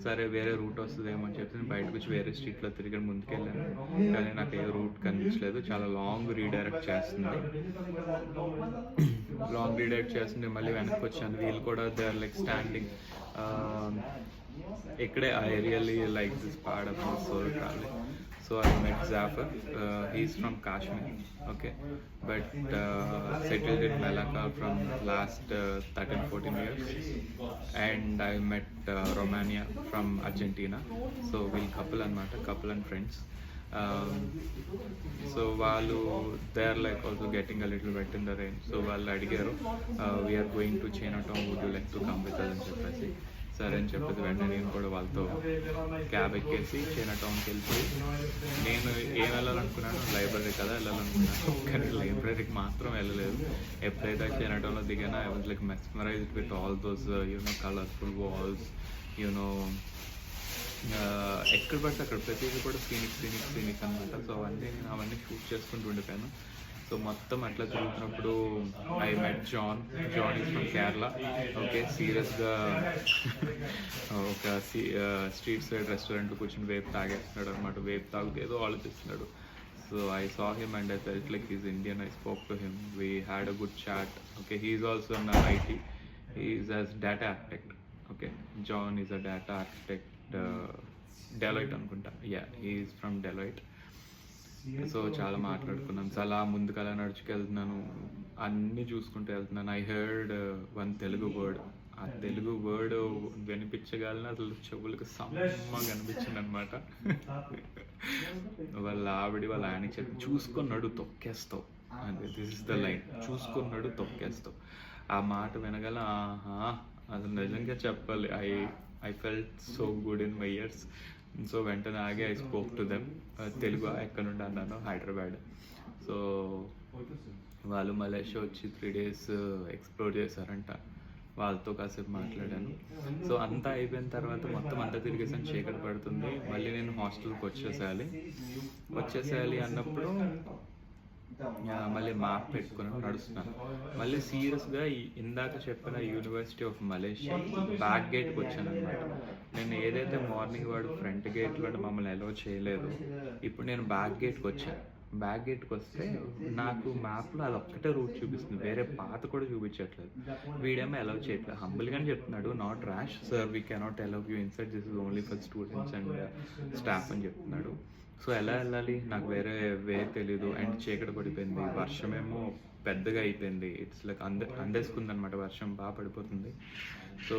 సరే వేరే రూట్ వస్తుందేమో అని చెప్పి నేను బయటకు వచ్చి వేరే స్ట్రీట్లో తిరిగి ముందుకెళ్ళాను. కానీ నాకు ఏ రూట్ కనిపించలేదు. చాలా లాంగ్ రీడైరెక్ట్ చేస్తుంది. మళ్ళీ వెనక్కి వచ్చాను. వీళ్ళు కూడా దే ఆర్ లైక్ స్టాండింగ్ ఇక్కడే. I really like this part of this solo travelling. So I met Zafar. He's from Kashmir, okay, but settled in Malacca from last 13-14 years. And I met Romania from Argentina. So we'll couple and friends. So వాళ్ళు they are like also getting a little wet in the rain. So వాళ్ళు అడిగారు we are going to Chinatown, would you like to come with us అని చెప్పేసి. సరే అని చెప్పేది వెంటనే నేను కూడా వాళ్ళతో క్యాబ్ ఎక్కేసి చైనాటౌన్కి వెళ్ళిపోయి, నేను ఏం వెళ్ళాలనుకున్నాను, లైబ్రరీ కదా వెళ్ళాలనుకున్నాను, కానీ లైబ్రరీకి మాత్రం వెళ్ళలేదు. ఎప్పుడైతే చైనాటౌన్లో దిగానో I was like mesmerized with all those colourful walls, ఎక్కడ పడితే అక్కడ ప్రతిదీ కూడా సీనిక్ అనమాట. సో అవన్నీ షూట్ చేసుకుంటూ ఉండిపోయాను. సో మొత్తం అట్లా తిరుగుతున్నప్పుడు I met John is from Kerala. Okay, సీరియస్గా ఒక స్ట్రీట్ సైడ్ రెస్టారెంట్లో కూర్చొని వేప్ తాగేస్తున్నాడు అనమాట. వేప్ తాగుతూ ఏదో ఆలోచిస్తున్నాడు. So I saw him and I felt like he's Indian. I spoke to him. We had a good chat. Okay, he's also an IT. He's as data architect. Okay, John is a data architect. Deloitte అనుకుంటా. Yeah, he is from Deloitte. So చాలా మాట్లాడుకున్నాం. చాలా ముందుకలా నడుచుకెళ్తున్నాను, అన్నీ చూసుకుంటూ వెళ్తున్నాను. I heard one Telugu word. ఆ Telugu word వినిపించగలను అసలు చెవులకు సమ్మగా అనిపించింది అనమాట. వాళ్ళ ఆయనకి చెప్పి చూసుకున్నాడు తొక్కేస్తావు అంటే, దిస్ ఇస్ ద లైన్, చూసుకున్నాడు తొక్కేస్తావు. ఆ మాట వినగల ఆహా అసలు నిజంగా చెప్పాలి, I felt so good in my years. So వెంటనే ఆగి I spoke to them. Telugu ఎక్కడ నుండి అన్నాను, హైదరాబాద్. సో వాళ్ళు మలేషియా వచ్చి 3 days ఎక్స్ప్లోర్ చేశారంట. వాళ్ళతో కాసేపు మాట్లాడాను. సో అంతా అయిపోయిన తర్వాత మొత్తం అంతా తిరిగేసాను, చీకటి పడుతుంది. మళ్ళీ నేను హాస్టల్కి వచ్చేసేయాలి అన్నప్పుడు మళ్ళీ మ్యాప్ పెట్టుకుని నడుస్తున్నాను. మళ్ళీ సీరియస్గా ఇందాక చెప్పిన యూనివర్సిటీ ఆఫ్ మలేషియా బ్యాక్ గేట్కి వచ్చాను అనమాట. నేను ఏదైతే మార్నింగ్ వాడు ఫ్రంట్ గేట్లో మమ్మల్ని అలౌ చేయలేదు, ఇప్పుడు నేను బ్యాక్ గేట్కి వచ్చాను. బ్యాక్ గేట్కి వస్తే నాకు మ్యాప్లో అది ఒక్కటే రూట్ చూపిస్తుంది, వేరే పాత కూడా చూపించట్లేదు. వీడేమో అలౌ చేయట్లేదు. హంబుల్గానే చెప్తున్నాడు, not rash sir, we cannot allow you inside, this is only for students and staff అని చెప్తున్నాడు. సో ఎలా వెళ్ళాలి, నాకు వేరే వే తెలీదు. అండ్ చీకటి పడిపోయింది, వర్షమేమో పెద్దగా అయిపోయింది. ఇట్స్ లైక్ అందేసుకుంది అనమాట, వర్షం బాగా పడిపోతుంది. సో